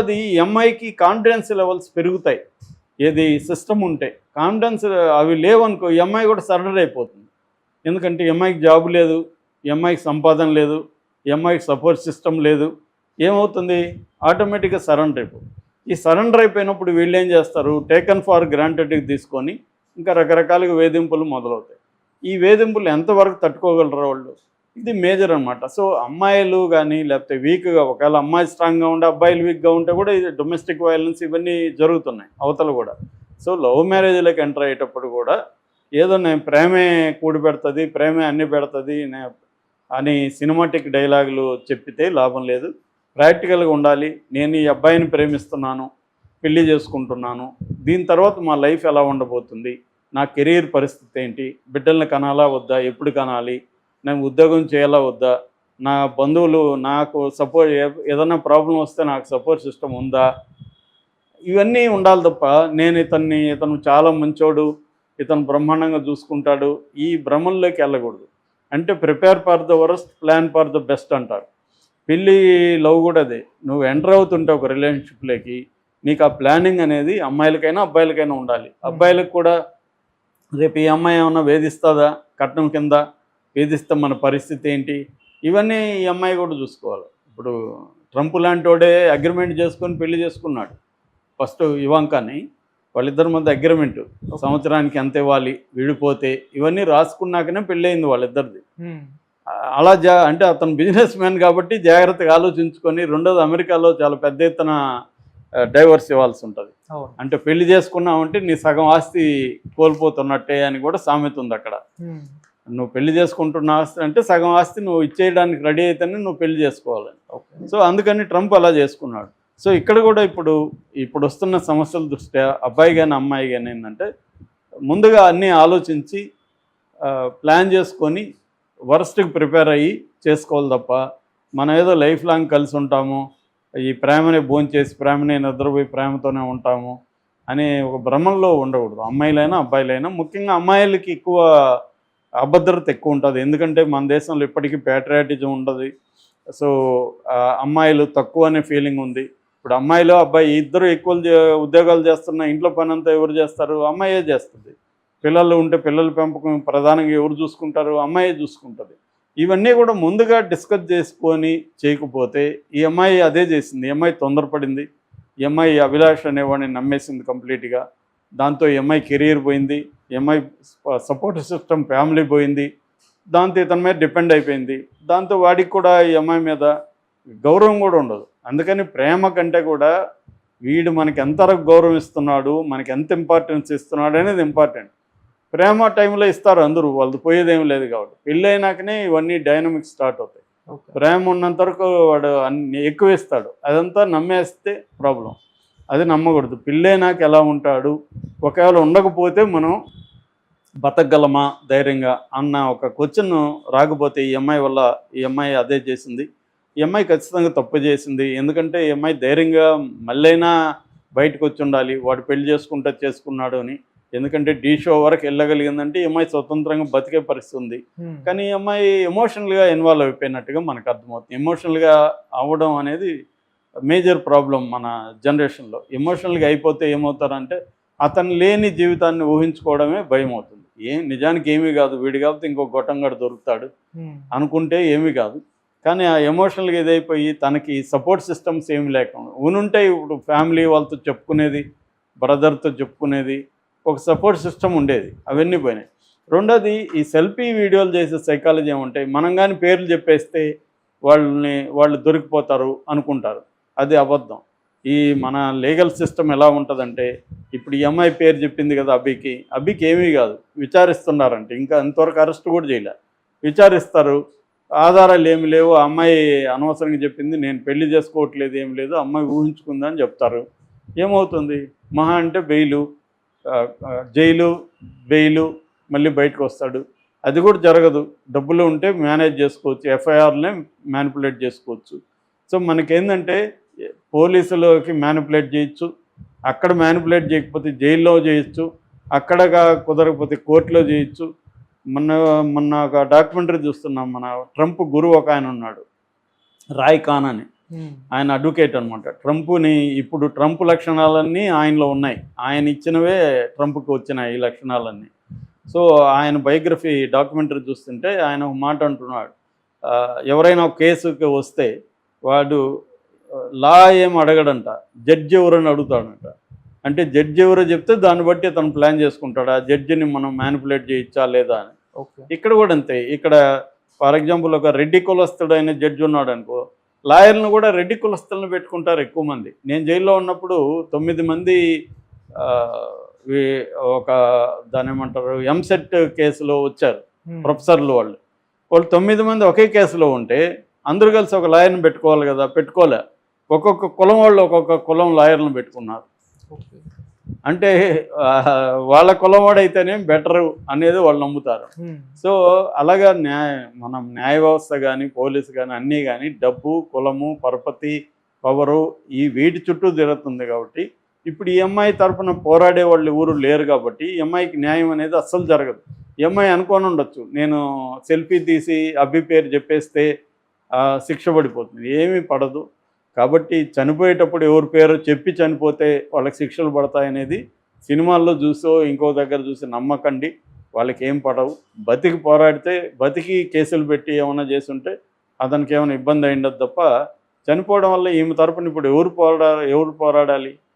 అది ఎంఐకి confidence levels పెరుగుతాయి. ఏది సిస్టమ్ ఉంటే కాన్ఫిడెన్స్ అవి లేవనుకో ఎంఐ కూడా సరెండర్ అయిపోతుంది. ఎందుకంటే ఎంఐకి జాబ్ లేదు, ఎంఐకి సంపాదన లేదు, ఎంఐకి సపోర్ట్ సిస్టమ్ లేదు. ఏమవుతుంది? ఆటోమేటిక్గా సరెండర్ అయిపోతుంది. ఈ సరెండర్ అయిపోయినప్పుడు వీళ్ళు ఏం చేస్తారు? టేకన్ ఫార్ గ్రాంటెడ్కి తీసుకొని ఇంకా రకరకాలుగా వేధింపులు మొదలవుతాయి. ఈ వేధింపులు ఎంతవరకు తట్టుకోగలరు వాళ్ళు? ఇది మేజర్ అనమాట. సో అమ్మాయిలు కానీ లేకపోతే వీక్గా, ఒకవేళ అమ్మాయి స్ట్రాంగ్గా ఉంటే అబ్బాయిలు వీక్గా ఉంటే కూడా ఇది డొమెస్టిక్ వైలెన్స్ ఇవన్నీ జరుగుతున్నాయి అవతల కూడా. సో లవ్ మ్యారేజ్లోకి ఎంటర్ అయ్యేటప్పుడు కూడా ఏదో నేను ప్రేమే కూడి పెడుతుంది, ప్రేమే అన్ని పెడుతుంది అని సినిమాటిక్ డైలాగులు చెప్పితే లాభం లేదు. ప్రాక్టికల్గా ఉండాలి. నేను ఈ అబ్బాయిని ప్రేమిస్తున్నాను, పెళ్లి చేసుకుంటున్నాను, దీని తర్వాత మా లైఫ్ ఎలా ఉండబోతుంది, నా కెరీర్ పరిస్థితి ఏంటి, బిడ్డల్ని కనాలా వద్దా, ఎప్పుడు కనాలి, నేను ఉద్యోగం చేయాలా వద్దా, నా బంధువులు నాకు సపోర్ట్, ఏదైనా ప్రాబ్లం వస్తే నాకు సపోర్ట్ సిస్టమ్ ఉందా, ఇవన్నీ ఉండాలి తప్ప నేను ఇతను చాలా మంచోడు, ఇతను బ్రహ్మాండంగా చూసుకుంటాడు, ఈ భ్రమంలోకి వెళ్ళకూడదు. అంటే prepare for the worst, plan for the best అంటారు. పెళ్ళి లవ్ కూడా అదే. నువ్వు ఎంటర్ అవుతుంటే ఒక రిలేషన్షిప్లోకి నీకు ఆ ప్లానింగ్ అనేది అమ్మాయిలకైనా అబ్బాయిలకైనా ఉండాలి. అబ్బాయిలకు కూడా రేపు ఈ అమ్మాయి ఏమన్నా వేధిస్తుందా, కట్నం కింద వేధిస్తే మన పరిస్థితి ఏంటి, ఇవన్నీ ఈ అమ్మాయి కూడా చూసుకోవాలి. ఇప్పుడు ట్రంప్ లాంటి వాడే అగ్రిమెంట్ చేసుకొని పెళ్లి చేసుకున్నాడు. ఫస్ట్ ఇవాంకాని వాళ్ళిద్దరి మధ్య అగ్రిమెంట్, సంవత్సరానికి ఎంత ఇవ్వాలి, విడిపోతే ఇవన్నీ రాసుకున్నాకనే పెళ్ళయింది వాళ్ళిద్దరిది. అలా అంటే అతను బిజినెస్ మ్యాన్ కాబట్టి జాగ్రత్తగా ఆలోచించుకొని, రెండోది అమెరికాలో చాలా పెద్ద ఎత్తున డైవర్స్ ఇవ్వాల్సి ఉంటుంది. అంటే పెళ్లి చేసుకున్నావంటే నీ సగం ఆస్తి కోల్పోతున్నట్టే అని కూడా సామెత ఉంది అక్కడ. నువ్వు పెళ్లి చేసుకుంటున్న ఆస్తి అంటే సగం ఆస్తి నువ్వు ఇచ్చేయడానికి రెడీ అయితేనే నువ్వు పెళ్లి చేసుకోవాలి. సో అందుకని ట్రంప్ అలా చేసుకున్నాడు. సో ఇక్కడ కూడా ఇప్పుడు వస్తున్న సమస్యల దృష్ట్యా అబ్బాయి కానీ అమ్మాయి కానీ ఏంటంటే ముందుగా అన్నీ ఆలోచించి ప్లాన్ చేసుకొని వరస్ట్కి ప్రిపేర్ అయ్యి చేసుకోవాలి తప్ప మనం ఏదో లైఫ్ లాంగ్ కలిసి ఉంటాము, ఈ ప్రేమని భోంచేసి ప్రేమని నిద్రపోయి ప్రేమతోనే ఉంటాము అనే ఒక భ్రమంలో ఉండకూడదు. అమ్మాయిలైనా అబ్బాయిలైనా, ముఖ్యంగా అమ్మాయిలకి ఎక్కువ అభద్రత ఎక్కువ ఉంటుంది. ఎందుకంటే మన దేశంలో ఇప్పటికీ ప్యాట్రియాటిజం ఉండదు. సో అమ్మాయిలు తక్కువ అనే ఫీలింగ్ ఉంది. ఇప్పుడు అమ్మాయిలు అబ్బాయి ఇద్దరు ఈక్వల్ ఉద్యోగాలు చేస్తున్న, ఇంట్లో పని అంతా ఎవరు చేస్తారు? అమ్మాయే చేస్తుంది. పిల్లలు ఉంటే పిల్లల పెంపకం ప్రధానంగా ఎవరు చూసుకుంటారు? అమ్మాయే చూసుకుంటుంది. ఇవన్నీ కూడా ముందుగా డిస్కస్ చేసుకొని చేయకపోతే ఈ అమ్మాయి అదే చేసింది. ఈ అమ్మాయి తొందరపడింది. ఈ అమ్మాయి అభిలాష్ అనేవాడిని నమ్మేసింది కంప్లీట్గా. దాంతో ఈ అమ్మాయి కెరీర్ పోయింది, ఈ అమ్మాయి సపోర్ట్ సిస్టమ్ ఫ్యామిలీ పోయింది, దాంతో ఇతని మీద డిపెండ్ అయిపోయింది. దాంతో వాడికి కూడా ఈ అమ్మాయి మీద గౌరవం కూడా ఉండదు. అందుకని ప్రేమ కంటే కూడా వీడు మనకి ఎంతవరకు గౌరవం ఇస్తున్నాడు, మనకి ఎంత ఇంపార్టెన్స్ ఇస్తున్నాడు అనేది ఇంపార్టెంట్. ప్రేమ టైంలో ఇస్తారు అందరూ, వాళ్ళది పోయేదేం లేదు. కాబట్టి పెళ్ళి అయినాకనే ఇవన్నీ డైనమిక్స్ స్టార్ట్ అవుతాయి. ప్రేమ ఉన్నంత వరకు వాడు అన్ని ఎక్కువ ఇస్తాడు, అదంతా నమ్మేస్తే ప్రాబ్లం. అది నమ్మకూడదు. పెళ్ళైనాక ఎలా ఉంటాడు, ఒకవేళ ఉండకపోతే మనం బతకగలమా ధైర్యంగా అన్న ఒక క్వశ్చన్ రాకపోతే ఈ అమ్మాయి వల్ల, ఈ అమ్మాయి అదే చేసింది, ఈ అమ్మాయి ఖచ్చితంగా తప్పు చేసింది. ఎందుకంటే ఈ అమ్మాయి ధైర్యంగా మళ్ళైనా బయటకు వచ్చి ఉండాలి, వాడు పెళ్లి చేసుకుంటే చేసుకున్నాడు అని. ఎందుకంటే డీ షో వరకు వెళ్ళగలిగిందంటే ఈ అమ్మాయి స్వతంత్రంగా బతికే పరిస్థితి ఉంది. కానీ ఈ అమ్మాయి ఎమోషనల్గా ఇన్వాల్వ్ అయిపోయినట్టుగా మనకు అర్థమవుతుంది. ఎమోషనల్గా అవ్వడం అనేది మేజర్ ప్రాబ్లం మన జనరేషన్లో. ఎమోషనల్గా అయిపోతే ఏమవుతారంటే అతను లేని జీవితాన్ని ఊహించుకోవడమే భయం అవుతుంది. నిజానికి ఏమీ కాదు, వీడి కాబట్టి ఇంకో గొట్టంగాడు దొరుకుతాడు అనుకుంటే ఏమీ కాదు. కానీ ఆ ఎమోషనల్గా ఇదైపోయి తనకి సపోర్ట్ సిస్టమ్స్ ఏమి లేకుండా ఉనుంటే, ఇప్పుడు ఫ్యామిలీ వాళ్ళతో చెప్పుకునేది, బ్రదర్తో చెప్పుకునేది, ఒక సపోర్ట్ సిస్టమ్ ఉండేది, అవన్నీ పోయినాయి. రెండోది ఈ సెల్ఫీ వీడియోలు చేసే సైకాలజీ ఏమంటే, మనం కానీ పేర్లు చెప్పేస్తే వాళ్ళు దొరికిపోతారు అనుకుంటారు. అది అబద్ధం. ఈ మన లీగల్ సిస్టమ్ ఎలా ఉంటుందంటే, ఇప్పుడు ఈ అమ్మాయి పేరు చెప్పింది కదా అబ్బికి ఏమీ కాదు, విచారిస్తున్నారంటే, ఇంకా అంతవరకు అరెస్ట్ కూడా చేయలే, విచారిస్తారు. ఆధారాలు ఏమి లేవు, అమ్మాయి అనవసరంగా చెప్పింది, నేను పెళ్లి చేసుకోవట్లేదు, ఏం లేదు, అమ్మాయి ఊహించుకుందని చెప్తారు. ఏమవుతుంది? మహా అంటే జైలు, బెయిలు, మళ్ళీ బయటకు వస్తాడు. అది కూడా జరగదు. డబ్బులు ఉంటే మేనేజ్ చేసుకోవచ్చు, ఎఫ్ఐఆర్నే మ్యానిపులేట్ చేసుకోవచ్చు. సో మనకేంటంటే పోలీసులకి మ్యానిపులేట్ చేయొచ్చు, అక్కడ మ్యానిపులేట్ చేయకపోతే జైల్లో చేయొచ్చు, అక్కడ కుదరకపోతే కోర్టులో చేయొచ్చు. మొన్న ఒక డాక్యుమెంటరీ చూస్తున్నాం. మన ట్రంప్ గురువు ఒక ఆయన ఉన్నాడు, రాయ్ ఖాన్ అని. ఆయన అడ్వకేట్ అనమాట. ట్రంప్ని ఇప్పుడు ట్రంప్ లక్షణాలన్నీ ఆయనలో ఉన్నాయి. ఆయన ఇచ్చినవే ట్రంప్కి వచ్చినాయి ఈ లక్షణాలన్నీ. సో ఆయన బయోగ్రఫీ డాక్యుమెంటరీ చూస్తుంటే ఆయన ఒక మాట అంటున్నాడు, ఎవరైనా ఒక కేసుకి వస్తే వాడు లా ఏం అడగడంట, జడ్జి ఎవరని అడుగుతాడంట. అంటే జడ్జి ఎవరో చెప్తే దాన్ని బట్టి అతను ప్లాన్ చేసుకుంటాడు, ఆ జడ్జిని మనం మ్యానిపులేట్ చేయొచ్చా లేదా అని. ఇక్కడ కూడా అంతే. ఇక్కడ ఫర్ ఎగ్జాంపుల్ ఒక రెడ్డి కులస్తుడైన జడ్జి ఉన్నాడు అనుకో, లాయర్లను కూడా రెడ్డి కులస్తులను పెట్టుకుంటారు ఎక్కువ మంది. నేను జైల్లో ఉన్నప్పుడు 9 మంది ఒక దాని ఏమంటారు ఎంసెట్ కేసులో వచ్చారు ప్రొఫెసర్లు. వాళ్ళు 9 మంది ఒకే కేసులో ఉంటే అందరూ కలిసి ఒక లాయర్ని పెట్టుకోవాలి కదా, పెట్టుకోలే. ఒక్కొక్క కులం వాళ్ళు ఒక్కొక్క కులం లాయర్లను పెట్టుకున్నారు. అంటే వాళ్ళ కులం వాడైతేనే బెటరు అనేది వాళ్ళు నమ్ముతారు. సో అలాగా మనం న్యాయ వ్యవస్థ కానీ పోలీసు కానీ అన్నీ కానీ డబ్బు, కులము, పరపతి, పవరు ఈ వీటి చుట్టూ తిరుగుతుంది. కాబట్టి ఇప్పుడు ఈ అమ్మాయి తరఫున పోరాడే వాళ్ళు ఎవరు లేరు కాబట్టి ఈ అమ్మాయికి న్యాయం అనేది అస్సలు జరగదు. ఈ అమ్మాయి అనుకోని ఉండొచ్చు, నేను సెల్ఫీ తీసి అబ్బి పేరు చెప్పేస్తే శిక్ష పడిపోతుంది, ఏమీ పడదు. కాబట్టి చనిపోయేటప్పుడు ఎవరి పేరు చెప్పి చనిపోతే వాళ్ళకి శిక్షలు పడతాయనేది సినిమాల్లో చూసో ఇంకో దగ్గర చూసి నమ్మకండి, వాళ్ళకి ఏం పడవు. బతికి పోరాడితే, బతికి కేసులు పెట్టి ఏమైనా చేసుంటే అతనికి ఏమైనా ఇబ్బంది అయిండదు తప్ప, చనిపోవడం వల్ల ఈమె తరపున ఇప్పుడు ఎవరు పోరాడాలి?